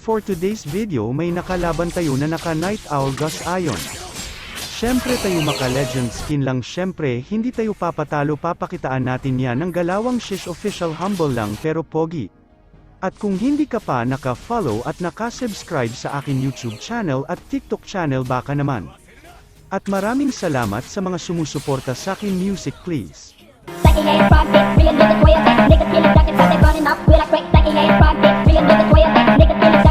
for today's video may nakalaban tayo na naka Night Owl Gus Ion. Syempre tayo maka legend skin lang, syempre hindi tayo papatalo, papakitaan natin yan ng galawang Shish Official, humble lang pero pogi. At kung hindi ka pa naka-follow at naka-subscribe sa akin YouTube channel at TikTok channel, baka naman. At maraming salamat sa mga sumusuporta sa akin. Music please. Second hand project, real niggas way attack, niggas feeling stuck inside, they're running up with a quick second hand project, real niggas way attack, niggas feeling